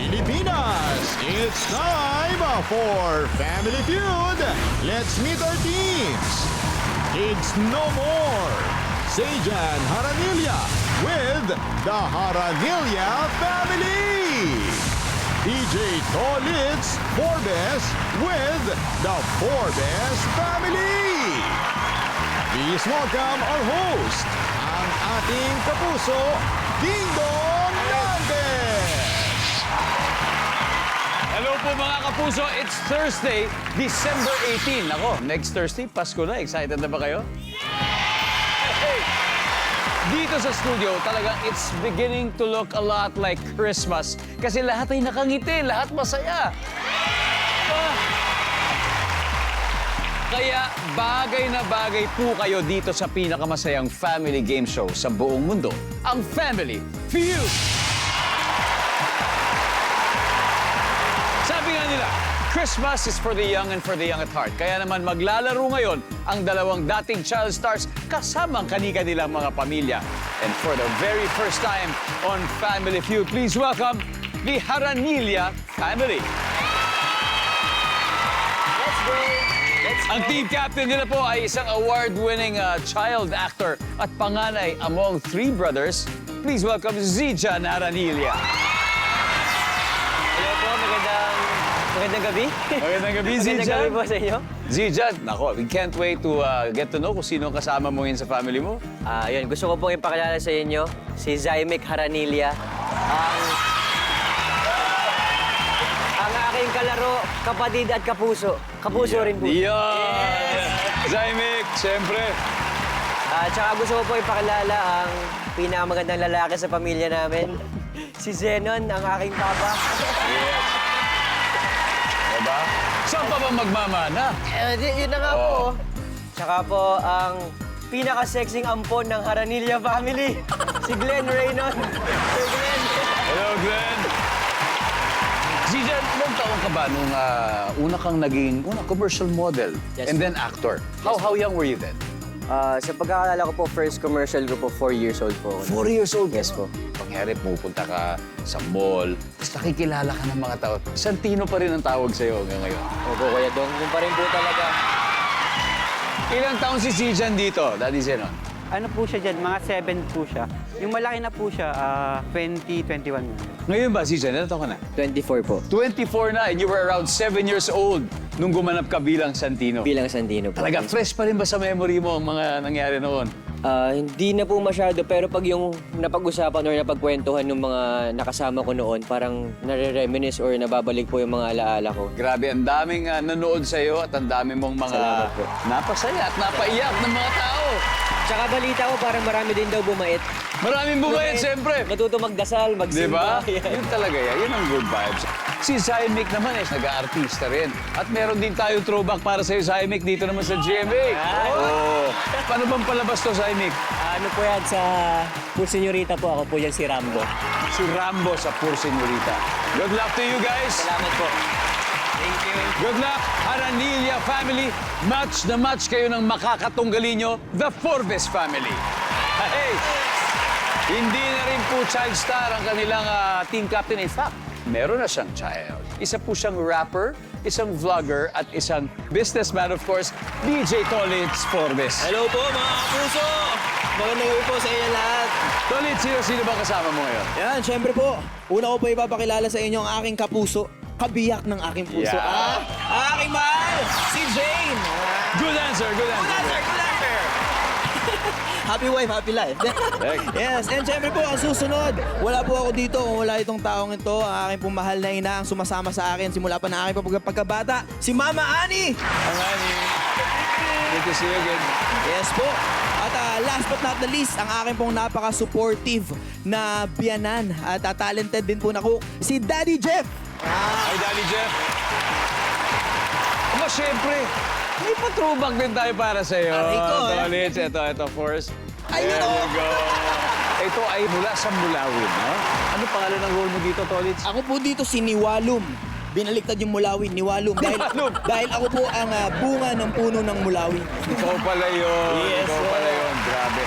Pilipinas! It's time for Family Feud! Let's meet our teams! Kids No More! Sejan Haranilla with the Haranilla family! DJ Tolitz Forbes with the Forbes family! Please welcome our host, ang ating kapuso, Ding Dong Dantes! Hello po mga kapuso, it's Thursday, December 18. Ako, next Thursday, Pasko na. Excited na ba kayo? Hey! Dito sa studio, talagang it's beginning to look a lot like Christmas. Kasi lahat ay nakangiti, lahat masaya. Kaya bagay na bagay po kayo dito sa pinakamasayang family game show sa buong mundo, ang Family Feud! Sabi nga nila, Christmas is for the young and for the young at heart. Kaya naman maglalaro ngayon ang dalawang dating child stars kasamang kani-kanilang mga pamilya. And for the very first time on Family Feud, please welcome the Haranilla family. Let's go! Ang team captain nila po ay isang award-winning child actor at panganay among three brothers. Please welcome Sejan Haranilla. Hello po, magandang gabi. Magandang gabi, Magandang gabi po sa inyo. Sejan, nako, we can't wait to get to know kung sino ang kasama mo ngayon sa family mo. Yun, gusto ko pong ipakilala sa inyo si Zymic Haranilla. Ang aking kalaro, kapatid at kapuso. Kapuso rin po. Yan! Zymic, siyempre. Tsaka gusto ko po ipakilala ang pinakamagandang lalaki sa pamilya namin. Si Zenon, ang aking papa. Yes. Diba? Saan pa ba magmamana? Yun na nga po. Tsaka po ang pinaka-sexing ampon ng Haranilla family, si Glenn Reynon. Sir Glenn. Hello, Glenn. Sejan, ilang taon ka ba nung una kang naging commercial model Yes, and po. then actor? How young were you then? Sa pagkakaalala ko po, first commercial ko po, 4 years old po. 4 years old? Yes po. Pangyari, pupunta ka sa mall, tapos nakikilala ka ng mga tao. Santino pa rin ang tawag sa'yo hanggang ngayon. Opo, Kuya Dong. Yung pa rin po talaga. Ilang taon si Sejan dito, Daddy Zenon? Ano po siya dyan, mga 7 po siya. Yung malaki na po siya, 2021 na. Ngayon ba, Sejan, ilang taon ka na? 24 po. 24 na, and you were around 7 years old nung gumanap ka bilang Santino. Bilang Sandino po. Talaga, fresh pa rin ba sa memory mo ang mga nangyari noon? Hindi na po masyado, pero pag yung napag-usapan or napagkwentuhan ng mga nakasama ko noon, parang nare-reminisce or nababalik po yung mga alaala ko. Grabe, ang daming nanood sa'yo at ang dami mong mga Salamat po. napasaya at napaiyak ng mga tao. Tsaka balita ko, parang marami din daw bumait. Maraming bumait, siyempre. Natuto magdasal, Di magsimba. ba? Yun talaga yan. Yun ang good vibes. Si Zymic naman nag-aartista rin. At meron din tayo throwback para sa'yo, Zymic, dito naman sa GMA. Oh. Paano bang palabas to, Zymic? Ano po yan sa Poor Señorita po, ako po yan si Rambo. Si Rambo sa Poor Señorita. Good luck to you guys. Salamat po. Thank you. Good luck, Haranilla family. Match na match kayo ng makakatunggali nyo, the Forbes family. Hey! Hindi na rin po child star ang kanilang team captain. In fact, meron na siyang child. Isa po siyang rapper, isang vlogger, at isang businessman, of course, DJ Tolitz Forbes. Hello po mga kapuso! Magandang gabi po sa inyo lahat. Tolitz, sino ba kasama mo ngayon? Yan, syempre po. Una ko po ipapakilala sa inyo ang aking kapuso. Kabiyak ng aking puso. Yeah. Aking mahal, si Jane. Good answer, good answer. Good answer. Happy wife, happy life. Yes, and syempre po, ang susunod, wala po ako dito kung wala itong taong ito, ang aking pong mahal na ina, ang sumasama sa akin simula pa na aking pagkabata, si Mama Ani. Ang Ani. Good to see you again. Yes po. At last but not the least, ang aking pong napaka-supportive na biyanan at talented din po na cook, si Daddy Jeff. Hi, Daddy Jeff. Aba, syempre, may pa-throwback din tayo para sa'yo. Aray ko, eh. Tolitz, ito, first. Ayun, There oh. you go. Ito ay mula sa Mulawin, no? Ano pangalan ng role mo dito, Tolitz? Ako po dito si Niwalum. Binaliktad yung mulawin, Niwalum. Dahil ako po ang bunga ng puno ng mulawin. Ikaw pala yun. Yes, Ikaw pala yun. Grabe.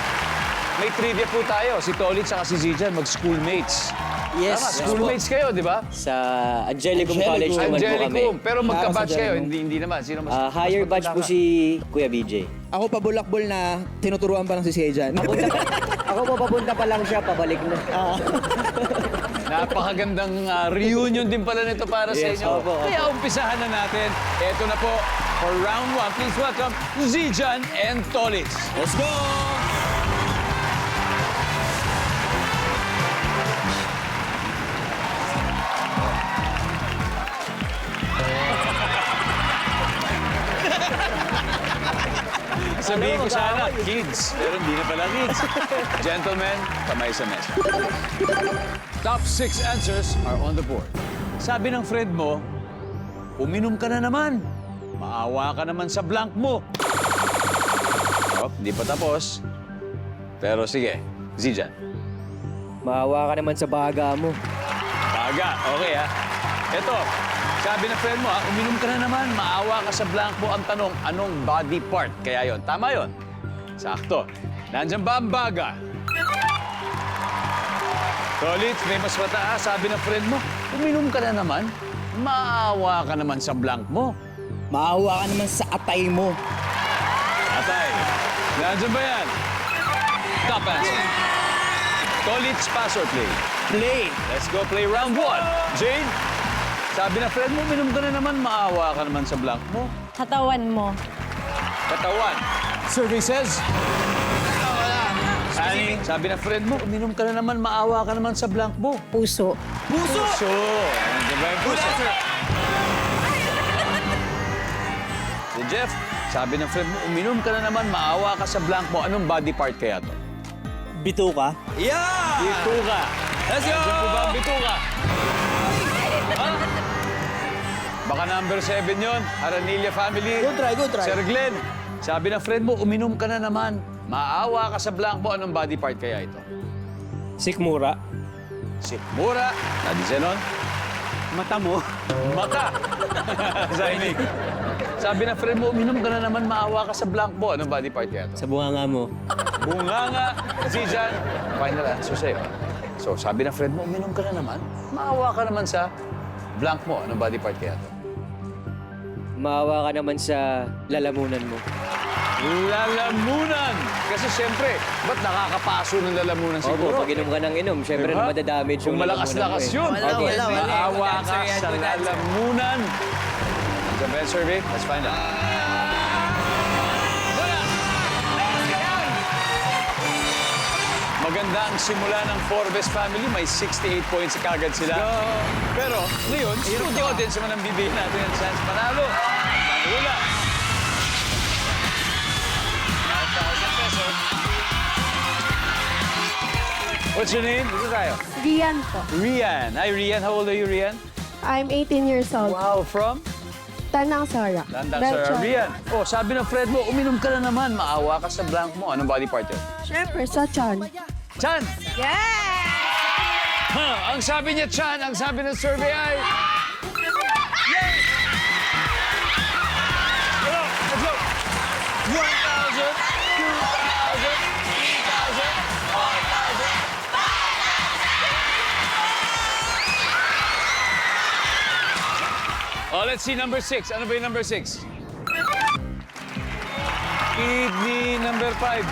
May trivia po tayo. Si Tolitz at si Sejan, mag-schoolmates. Yes. Tama, schoolmates kayo, di ba? Sa Angelicum College naman po kami. Angelicum. Pero magka-batch Sa kayo, Angelicum. hindi naman. Sino mas... Higher mas batch po matanda? si Kuya BJ. Ako pabulakbol na tinuturuan pa ng si Sejan. Ako po papunta pa lang siya, pabalik na. Napakagandang reunion din pala nito para sa Yes, inyo. opo, opo. Kaya umpisahan na natin. Ito na po, for round 1, please welcome Zijan and Tolitz. Let's go! Sabihin ko sana, kids. Pero hindi na pala kids. Gentlemen, kamay sa mesa. Top 6 answers are on the board. Sabi ng friend mo, uminom ka na naman. Maawa ka naman sa blank mo. Oh, hindi pa tapos. Pero sige, Zijan. Maawa ka naman sa baga mo. Baga, okay ha. Ito, sabi ng friend mo ha, uminom ka na naman, maawa ka sa blank mo. Ang tanong, anong body part? Kaya yon, tama yon. Sakto. Nandyan ba ang baga? Tolitz, may mas mataas. Sabi ng friend mo, uminom ka na naman, maawa ka naman sa blank mo. Maawa ka naman sa atay mo. Atay, nandyan ba yan? Top answer. Tolitz, pass or play? Play. Let's go play round 1. Jane, sabi ng friend mo, uminom ka na naman, maawa ka naman sa blank mo. Katawan mo. Katawan. Survey says... Ani, sabi ng friend mo, uminom ka na naman, maawa ka naman sa blank mo. Puso. Puso! So, ano ba yung puso? Si Jeff, sabi ng friend mo, uminom ka na naman, maawa ka sa blank mo. Anong body part kaya to? Bituka. Yeah! Bituka. Let's go! Nandiyan po ba ang bituka? Ha? Baka number 7 yon, Aranilla family. Good try, good try. Sir Glenn, sabi ng friend mo, uminom ka na naman. Maawa ka sa blank mo. Anong body part kaya ito? Sikmura. Sikmura. Nadi Zenon. Mata mo. Mata. Zainik. Sabi ng friend mo, uminom ka na naman. Maawa ka sa blank mo. Anong body part kaya ito? Sa bunganga mo. Bunganga. Zijan. Final answer sa'yo. So, sabi ng friend mo, uminom ka na naman. Maawa ka naman sa blank mo. Anong body part kaya ito? Maawa ka naman sa lalamunan mo. Lalamunan! Kasi siyempre, ba't nakakapaso ng lalamunan siguro? Opo, pag inom ka ng inom, syempre Diba? madadamage Kung yung malakas-lakas yun. Opo. Maawa ka sa lalamunan. The best survey, let's find out. Wala! Maganda ang simula ng Forbes family. May 68 points kagad sila. Pero ngayon, studio audience naman ang bibigyan natin ang chance panalo. Manula. 5,000 pesos. What's your name? Dito tayo. Rian po. Rian. Hi, Rian. How old are you, Rian? I'm 18 years old. Wow, from? Tanang Sara. Tandang sa Rian. Oh, sabi ng friend mo, uminom ka na naman. Maawa ka sa blank mo. Anong body part yun? Siyempre, sa chan. Chan! Yeah! Ha! Ang sabi niya, Chan. Ang sabi ng survey ay... Yes! Let's go! 1,000, 2,000, 3,000, 4,000. Oh, let's see number 6. Ano ba yung number 6? Kidney number 5.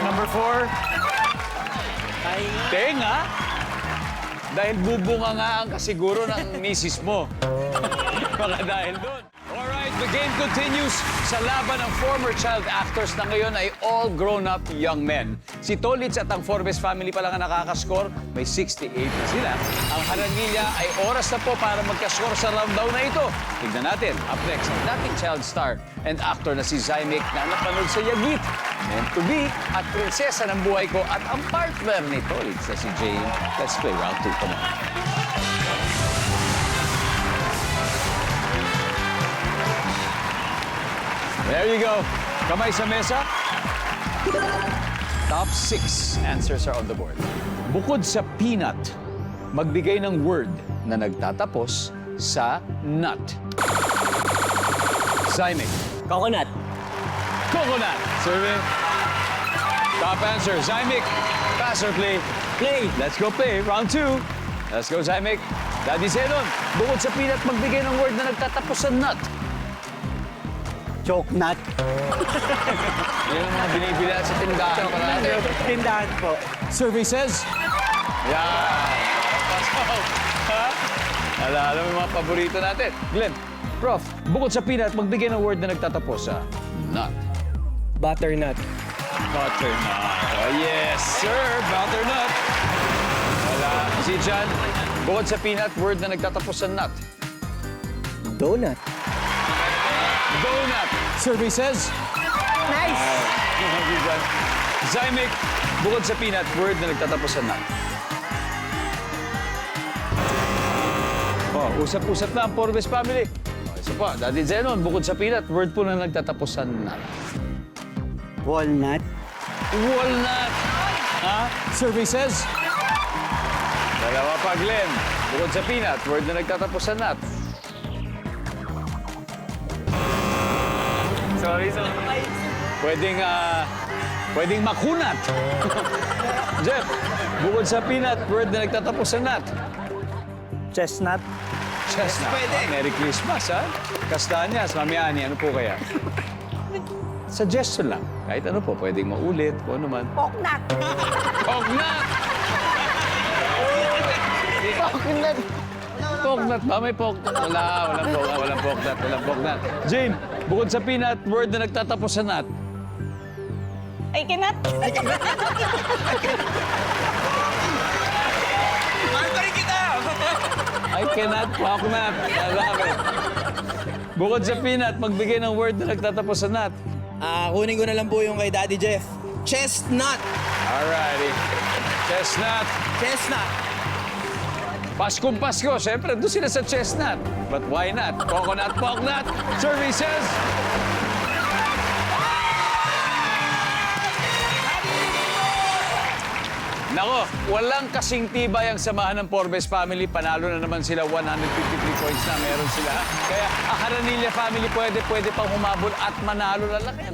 Number 4. Tenga? Dahil bubunga nga ang kasiguro ng misis mo. Baka dahil doon. Alright, the game continues sa laban ng former child actors na ngayon ay all grown-up young men. Si Tolitz at ang Forbes family pa lang ang nakakascore, may 68 na sila. Ang Aranilla ay oras na po para magkascore sa rundown na ito. Tignan natin, up next, ang dating child star and actor na si Zymek na napanood sa Yagit, Meant to Be, at Prinsesa ng Buhay Ko at ang partner ni Tolitz na si Jane. Let's play round 2. Come on. There you go. Kamay sa mesa. Top 6 answers are on the board. Bukod sa peanut, magbigay ng word na nagtatapos sa nut. Zymek. Coconut. Coconut. Survey. Top answer, Zymic. Pass or play? Play. Let's go play. Round 2. Let's go, Zymic. Daddy Zenon, bukod sa peanut, magbigay ng word na nagtatapos sa nut. Choke nut. Yan ang mga binibila sa tindahan. Tindahan po. Survey says? Yan. Pasok. Ha? Alala mo yung mga paborito natin. Glenn, Prof, bukod sa peanut, magbigay ng word na nagtatapos sa nut. Butternut. Butternut. Oh, yes, sir. Butternut. Wala. Si Jan, bukod sa peanut, word na nagtatapos sa nut. Donut. Donut. Survey says? Nice. Si Jan. Zymic, bukod sa peanut, word na nagtatapos sa nut. Oh, usap-usap na ang Forbes family. Oh, isa pa, Daddy Zenon, bukod sa peanut, word po na nagtatapos sa nut. Walnut. Walnut. Ha? Survey says? Dalawa pa, Glenn. Bukod sa peanut, word na nagtatapos sa nut. Sorry. Pwedeng makunat. Jeff, bukod sa peanut, word na nagtatapos sa nut. Chestnut. Chestnut. Pwede. Merry Christmas, ha? Kastanyas, Mami Ani, ano po kaya? Suggestion lang. Kahit ano po, pwedeng maulit, kung ano man. Poknat. Pognat! Pognat! Pognat ba? May pognat? Walang pognat. Jane, bukod sa peanut, word na nagtatapos sa nut. Ay, kinat. Mahal pa rin kita! I cannot pognat. I love it. Bukod sa peanut, magbigay ng word na nagtatapos sa nut. Kunin ko na lang po yung kay Daddy Jeff. Chestnut. Alrighty. Chestnut. Chestnut. Paskong Pasko, siyempre, doon sila sa chestnut. But why not? Coconut, pognut. Survey says... Nako, walang kasing tibay ang samahan ng Forbes family. Panalo na naman sila, 153 points na meron sila. Kaya ang Haranilla family pwede pang humabol at manalo na lang. Kaya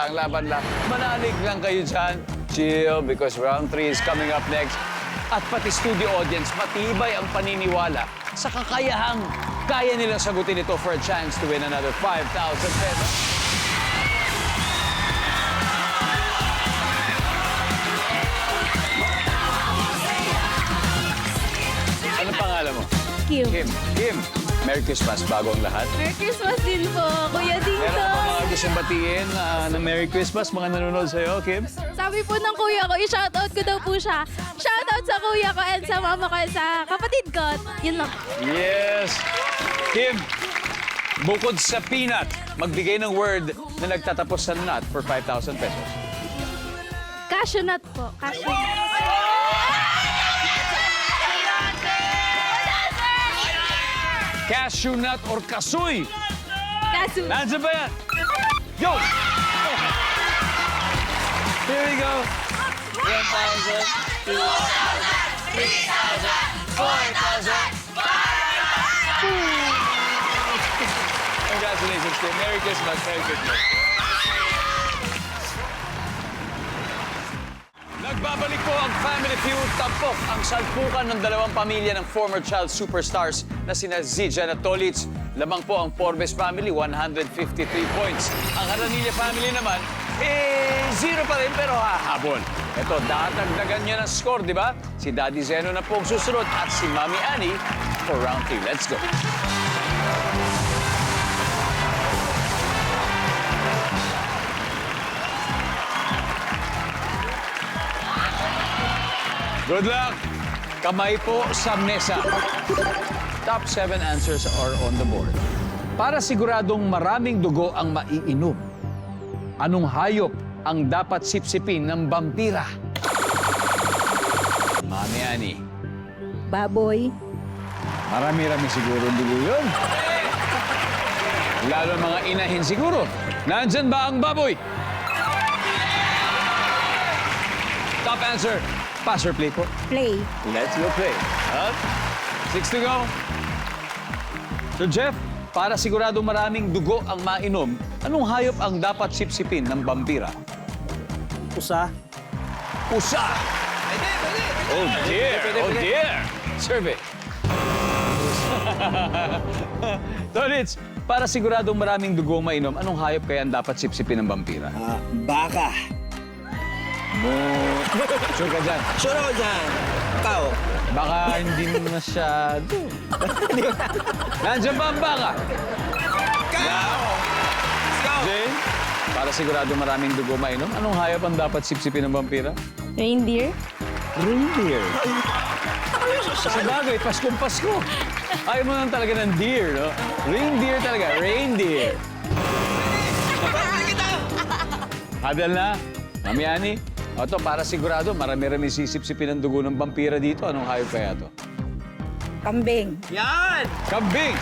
laban lang. Manalig lang kayo dyan. Chill, because round 3 is coming up next. At pati studio audience, matibay ang paniniwala sa kakayahang kaya nilang sagutin ito for a chance to win another 5,000 pesos. Anong pangalan mo? Kim. Kim, Merry Christmas bago ang lahat. Merry Christmas din po, Kuya Ding Meron ka Dong. mga gustong batiin ng Merry Christmas, mga nanonood sa'yo, Kim? Sabi po ng kuya ko, i-shoutout ko daw po siya. Shoutout sa kuya ko and sa mama ko and sa kapatid ko. Yun lang. Yes! Kim, bukod sa peanut, magbigay ng word na nagtatapos sa nut for 5,000 pesos. Cashew nut po. Cashew nut. Cashew nut or kasoy? Cashew. Nandiyan ba yan? Yo! Here we go. 1,000, 2,000, 3,000, 4,000, 5,000! Congratulations, Tim. Merry Christmas. Merry Christmas. Nagbabalik po ang Family Feud. Tampok ang salpukan ng dalawang pamilya ng former child superstars na sina Zijan at Tolitz. Lamang po ang Forbes family, 153 points. Ang Haranilla family naman, 0 pa rin pero hahabol. Ito, dadagdagan niya ng score, di ba? Si Daddy Zeno na po ang susunod at si Mami Annie for round 3. Let's go. Good luck! Kamay po sa mesa. Top 7 answers are on the board. Para siguradong maraming dugo ang maiinom, anong hayop ang dapat sipsipin ng vampira? Mami Annie. Baboy. Marami-rami siguro dugo yun. Lalo mga inahin siguro. Nandyan ba ang baboy? Top answer. Pass or play po? Play. Let's go play. Up. 6 to go. So Jeff, para siguradong maraming dugo ang mainom, anong hayop ang dapat sipsipin ng vampira? Pusa. pusa. Oh dear, oh dear. Survey. Tolits, para siguradong maraming dugo mainom, anong hayop kaya ang dapat sipsipin ng vampira? Baka. Sure ka dyan? Sure ako dyan. Ikaw. Baka hindi mo masyado. Nandiyan ba ang baka? Ikaw. Jane, para siguradong maraming dugo mainom, anong hayop ang dapat sipsipin ng vampira? Reindeer? Reindeer. Sa bagay, Paskong Pasko. Ayaw mo lang talaga ng deer, no? Reindeer talaga, reindeer. Hadal na, Mami Ani. O to, para sigurado, marami-rami sisip-sipin ng dugo ng vampira dito. Anong hayop kaya to? Kambing. Yan! Kambing!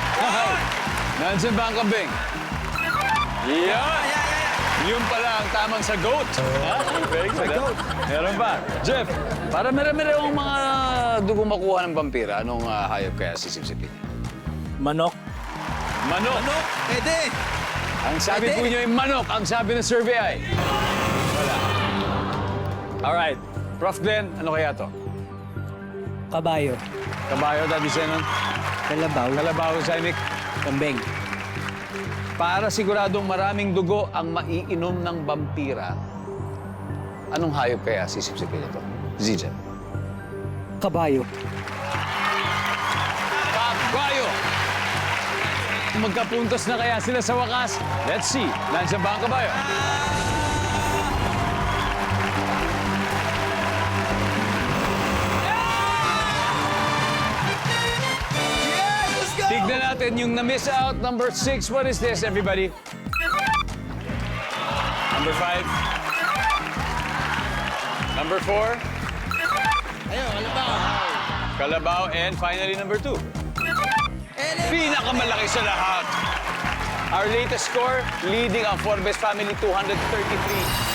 Nandiyan ba ang kambing? Yan! Yun pala ang tamang sagot. Very good. Meron pa. Jeff, para marami-rami ang mga dugo makuha ng vampira, anong hayop kaya sisip-sipin niya? Manok. Manok! Pwede. Ang sabi po niyo ay manok. Ang sabi ng survey ay... Wala. Alright. Prof. Glenn, ano kaya to? Kabayo. Kabayo, Daddy Zenon? Kalabaw. Kalabaw, Zymik? Kambing. Para siguradong maraming dugo ang maiinom ng vampira, anong hayop kaya sisip-sipin ito? Zijan. Kabayo. Kabayo! Magkapuntos na kaya sila sa wakas? Let's see. Nandiyan ba ang kabayo? Tignan natin yung na-miss out. Number 6. What is this, everybody? Number 5. Number 4. Kalabaw. And finally, number 2. Pinakamalaki sa lahat. Our latest score, leading ang Forbes family 233.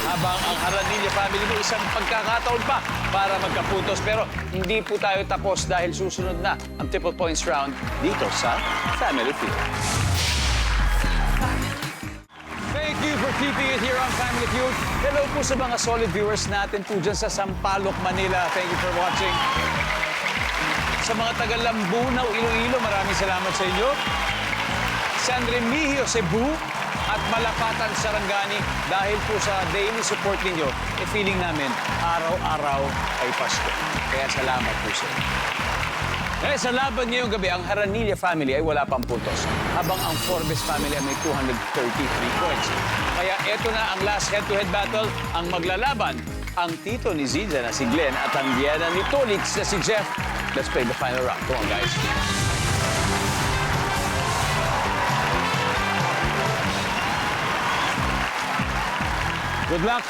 Habang ang Haranilla family may isang pagkakataon pa para magkapuntos. Pero hindi po tayo tapos dahil susunod na ang triple points round dito sa Family Feud. Thank you for keeping it here on Family Feud. Hello po sa mga solid viewers natin po dyan sa Sampaloc, Manila. Thank you for watching. Sa mga taga Lambunaw, Iloilo, maraming salamat sa inyo. San Remigio, Cebu at Malapatan, Sarangani. Dahil po sa daily support ninyo, feeling namin araw-araw ay Pasko. Kaya salamat po sa inyo. Sa laban ngayong gabi, ang Haranilla family ay wala pang puntos. Habang ang Forbes family ay may 233 points. Kaya eto na ang last head-to-head battle. Ang maglalaban, ang tito ni Zidja na si Glenn at ang biyena ni Tolix na si Jeff. Let's play the final round. Come on, guys. Good luck.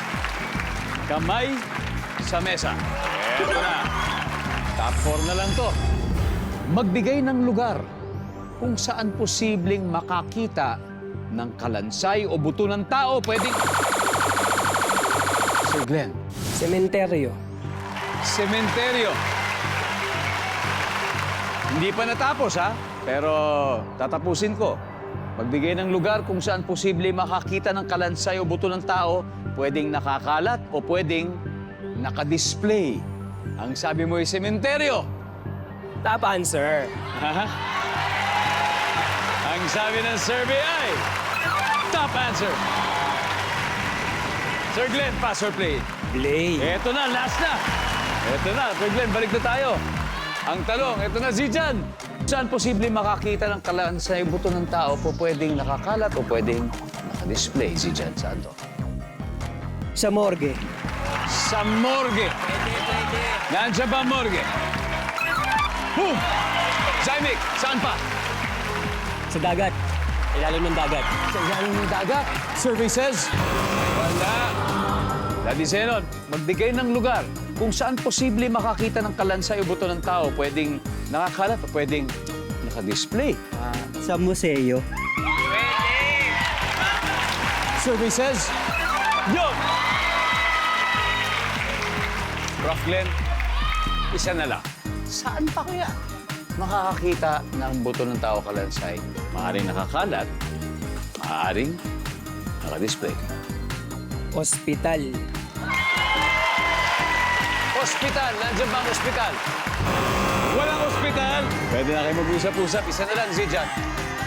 Kamay sa mesa. Eto na. Top 4 na lang to. Magbigay ng lugar kung saan posibleng makakita ng kalansay o buto ng tao. Pwedeng... Sir Glenn. Sementeryo. Sementeryo. Hindi pa natapos, ha? Pero tatapusin ko. Magbigay ng lugar kung saan posible makakita ng kalansay o buto ng tao. Pwedeng nakakalat o pwedeng nakadisplay. Ang sabi mo ay sementeryo. Top answer. Ang sabi ng survey ay top answer. Sir Glenn, pass or play? Play. Eto na, last na. Eto na, Sir Glenn, balik na tayo. Ang talong, eto na, Zijan. Saan posible makakita ng kalansay buto ng tao po pwedeng nakakalat o pwedeng nakadisplay, Zijan? Saan to? Sa morgue. Sa morgue. Nandiyan ba ang morgue? Boom! Zymik, saan pa? Sa dagat. Ilalim ng dagat. Sa ilalim ng dagat. Survey says, wala. Daddy Zenon, magbigay ng lugar kung saan posible makakita ng kalansay o buto ng tao. Pwedeng nakakalat o pwedeng nakadisplay. Sa museo. Survey says, yun! Prof. Glenn, isa na lang. Saan pa kaya makakakita ng buto ng tao kalansay? Maaaring nakakalat, maaaring nakadisplay. Hospital. ospital. Nandiyan ba ang ospital? Walang ospital. Pwede na kayo mag-usap-usap. Isa na lang, Zijan.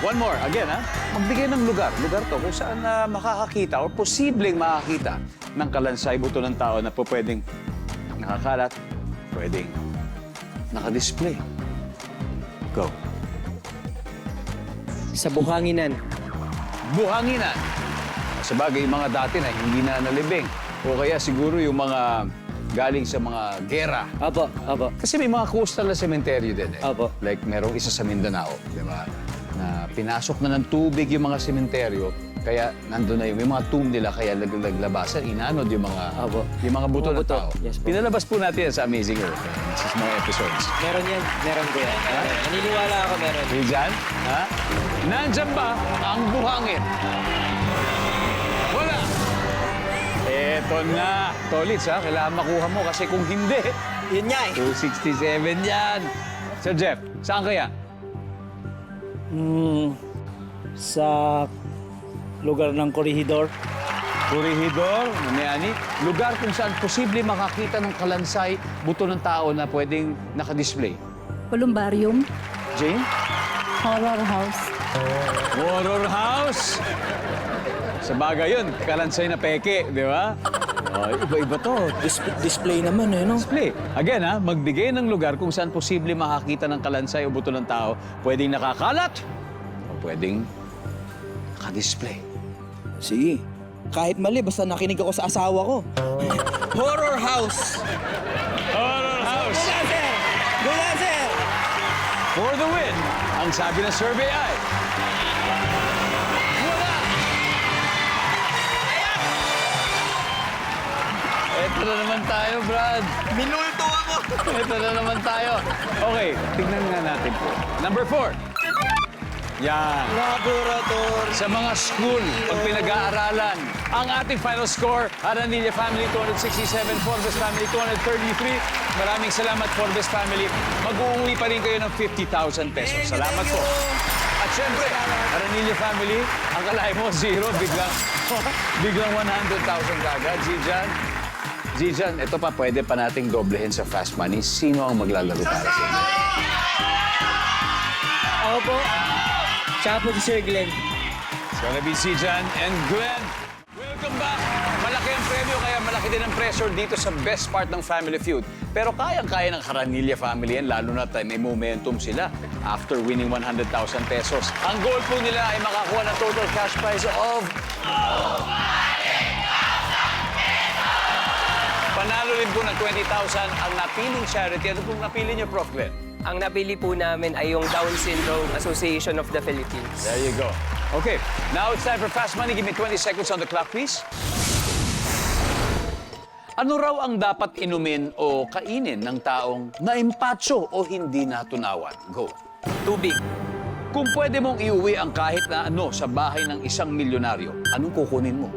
One more. Again, ha? Magbigay ng lugar. Lugar to kung saan makakakita o posibleng makakita ng kalansay buto ng tao na po pwedeng nakakalat, pwedeng nakadisplay. Go. Sa buhanginan. Buhanginan. Sa bagay, yung mga dati na hindi na nalibing. O kaya siguro yung mga galing sa mga gera. Apo, apo. Kasi may mga coastal na sementeryo din eh. Opo. Like merong isa sa Mindanao, di ba? Na pinasok na ng tubig yung mga sementeryo, kaya nandun na yung mga tomb nila, kaya naglabasan, inanod yung mga, Opo. yung mga buto ng Buto. tao. Yes po. Pinalabas po natin yan sa Amazing Earth, sa mga episodes. Meron yan. Meron ko yan. Naniniwala ako meron. Diyan, ha? Nandyan ba ang buhangin? Wala. Eto na. Tolits, ha? Kailangan makuha mo kasi kung hindi, Yun nga eh. 267 yan. Sir Jeff, saan kaya? Sa lugar ng Corregidor. Corregidor, Namiani, lugar kung saan posible makakita ng kalansay, buto ng tao na pwedeng nakadisplay. Columbarium. Jane? Horror house. Horror house! Sa bagay yun, kalansay na peke, di ba? Oh, iba-iba to. Display naman eh, no? Display. Again, ha, magbigay ng lugar kung saan posible makakita ng kalansay o buto ng tao, pwedeng nakakalat o pwedeng nakadisplay. Sige. Kahit mali, basta nakinig ako sa asawa ko. Horror house! Horror house! Go na, sir! Go na, sir! For the win, ang sabi ng survey ay... Wala! Ito na naman tayo, Brad. Minulto ako! Ito na naman tayo. Okay, tignan nga natin po. Number 4. Yan. Laboratory. Sa mga school, pag pinag-aaralan, ang ating final score, Aranilla Family 267, Forbes Family 233. Maraming salamat, Forbes Family. Mag-uuwi pa rin kayo ng 50,000 pesos. Salamat po. At syempre, Aranilla Family, ang kalay mo, 0, biglang 100,000 kagad. Zijan, ito pa, pwede pa nating doblehin sa Fast Money. Sino ang maglalaro para sa inyo? Ako po. Tsaka po si Sir Glenn. It's gonna be Zijan and Glenn. Welcome back! Malaki ang premyo, kaya malaki din ang pressure dito sa best part ng Family Feud. Pero kayang-kaya ng Aranilla Family yan, lalo na may momentum sila after winning 100,000 pesos. Ang goal po nila ay makakuha ng total cash prize of... Panalo rin po ng 20,000 ang napiling charity. Ano pong napili niyo, Prof. Glenn? Ang napili po namin ay yung Down Syndrome Association of the Philippines. There you go. Okay, now it's time for Fast Money. Give me 20 seconds on the clock, please. Ano raw ang dapat inumin o kainin ng taong naimpatso o hindi natunawan? Go. Tubig. Kung pwede mong iuwi ang kahit na ano sa bahay ng isang milyonaryo, anong kukunin mo?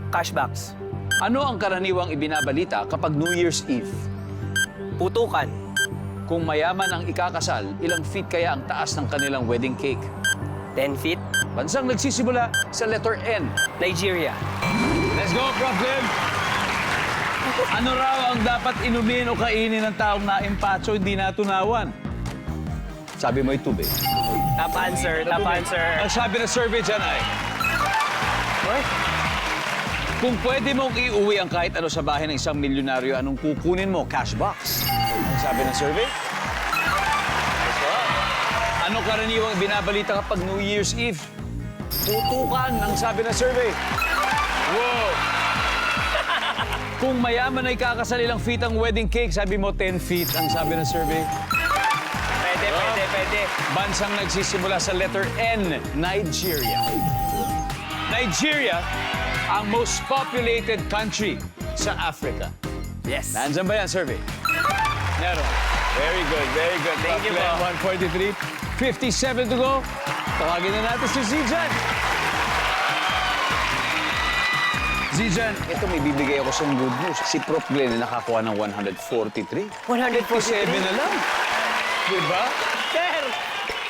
Cashbacks. Ano ang karaniwang ibinabalita kapag New Year's Eve? Putukan. Kung mayaman ang ikakasal, ilang feet kaya ang taas ng kanilang wedding cake? 10 feet. Bansang nagsisimula sa letter N. Nigeria. Let's go, Prof. Glenn! Ano raw ang dapat inumin o kainin ng taong naimpatso hindi natunawan? Sabi mo ay tubig. Top answer, top answer. Ang sabi ng survey dyan ay... What? Kung pwede mong iuwi ang kahit ano sa bahay ng isang milyonaryo, anong kukunin mo? Cash box. Ang sabi ng survey? Ano karaniwang binabalita kapag New Year's Eve? Putukan, ang sabi ng survey. Wow! Kung mayaman ay kakasal, ilang feet ang wedding cake, sabi mo 10 feet, ang sabi ng survey. Pwede. Bansang nagsisimula sa letter N, Nigeria. Nigeria, ang most populated country sa Africa. Yes. Nandyan ba yan, survey? Meron. Very good, very good. Thank you, Top po. 143. 57 to go. Tawagin na natin si Zijan. Zijan, ito may bibigay ako sa good news. Si Prof. Glenn na nakakuha ng 143. 147 na lang. Diba?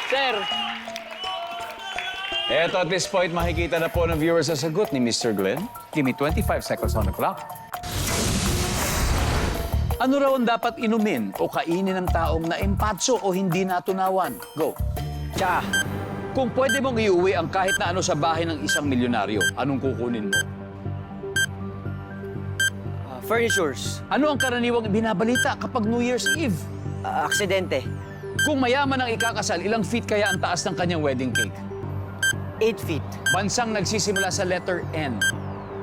Sir! Eto, at this point, makikita na po ng viewers ang sagot ni Mr. Glenn. Give me 25 seconds on the clock. Ano raw ang dapat inumin o kainin ng taong naimpatso o hindi natunawan? Go. Tsa. Kung pwede mong iuwi ang kahit na ano sa bahay ng isang milyonaryo, anong kukunin mo? Furnitures. Ano ang karaniwang binabalita kapag New Year's Eve? Aksidente. Kung mayaman ang ikakasal, ilang feet kaya ang taas ng kanyang wedding cake? 8 feet. Bansang nagsisimula sa letter N.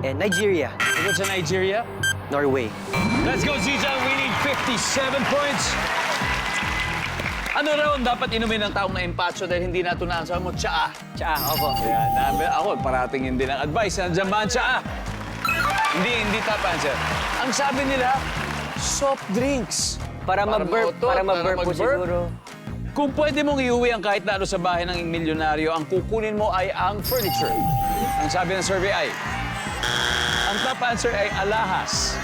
And Nigeria. Tungkol sa Nigeria? Norway. Let's go, Zijan! We need 57 points! Ano raw ang dapat inumin ng taong naimpatso dahil hindi natunahan? Sabi mo, tsaa. Tsa, opo. Yan, ako, parating hindi ng advice. Nandiyan ba ang tsaa? Hindi top answer. Ang sabi nila, soft drinks. Para mag-burp. mautot, Para mag-burp po mag-burp. siguro. Kung pwede mong iuwi ang kahit na ano sa bahay ng milyonaryo, ang kukunin mo ay ang furniture. Ang sabi ng survey ay, ang top answer ay alahas.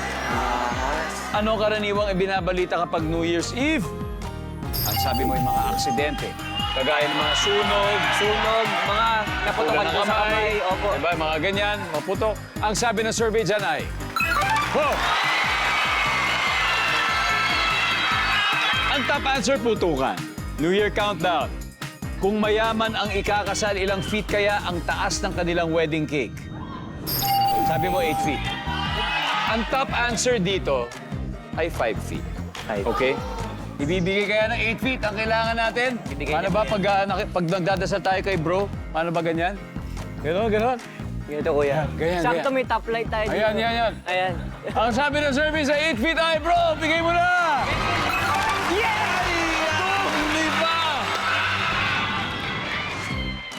Ano karaniwang ibinabalita kapag New Year's Eve? Ang sabi mo ay mga aksidente. Kagaya ng mga sunog, Mga naputokan ng po sa kamay. Opo. Diba, mga ganyan, maputok. Ang sabi ng survey dyan ay, Ang top answer, putukan. New Year countdown. Kung mayaman ang ikakasal, ilang feet kaya ang taas ng kanilang wedding cake? Sabi mo 8 feet. Ang top answer dito ay 5 feet. Okay? Ibibigay kaya ng 8 feet ang kailangan natin? Paano ba pag nagdadasal tayo kay bro? Paano ba ganyan? Ganon. Ganito, kuya. Ganyan, Sakto ganyan. may top light tayo dito. Ayan. Ayan. Ang sabi ng survey sa 8 feet ay, bro, bigay mo na!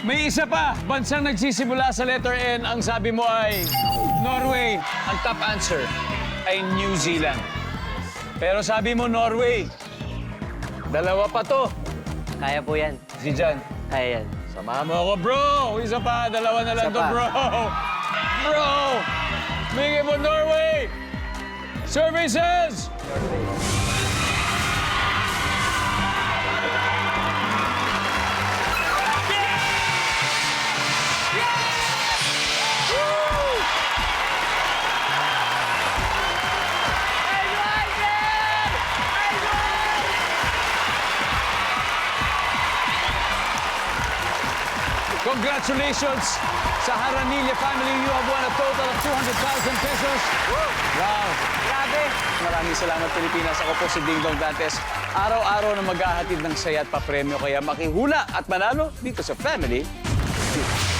May isa pa, bansang nagsisimula sa letter N, ang sabi mo ay Norway. Ang top answer ay New Zealand. Pero sabi mo Norway, dalawa pa to. Kaya po yan. Si Jan, Kaya yan. samahan mo ako, bro. Isa pa, dalawa na lang Isa to, pa. bro. Bro, bigay mo Norway. Survey says... Congratulations sa Haranilla family. You have won a total of 200,000 pesos. Wow! Grabe. Maraming salamat, Pilipinas. Ako po si Ding Dong Dantes. Araw-araw na maghahatid ng saya at papremyo. Kaya makihula at manalo dito sa Family Feud.